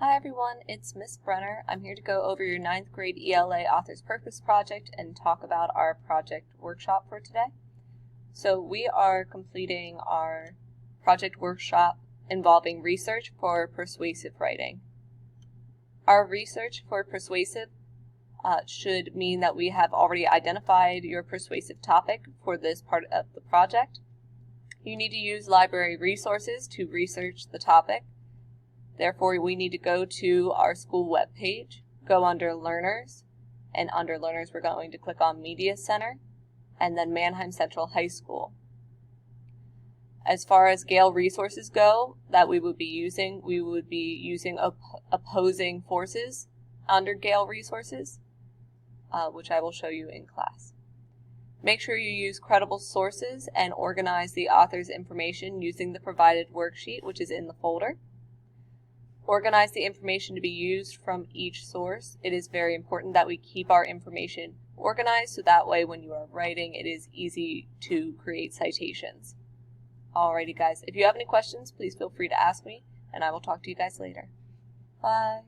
Hi everyone, it's Miss Brenner. I'm here to go over your 9th grade ELA Author's Purpose project and talk about our project workshop for today. So we are completing our project workshop involving research for persuasive writing. Our research for persuasive should mean that we have already identified your persuasive topic for this part of the project. You need to use library resources to research the topic. Therefore, we need to go to our school webpage, go under Learners, and under Learners we're going to click on Media Center, and then Mannheim Central High School. As far as Gale resources go that we would be using opposing forces under Gale resources, which I will show you in class. Make sure you use credible sources and organize the author's information using the provided worksheet, which is in the folder. Organize the information to be used from each source. It is very important that we keep our information organized so that way when you are writing it is easy to create citations. Alrighty guys, if you have any questions, please feel free to ask me and I will talk to you guys later. Bye.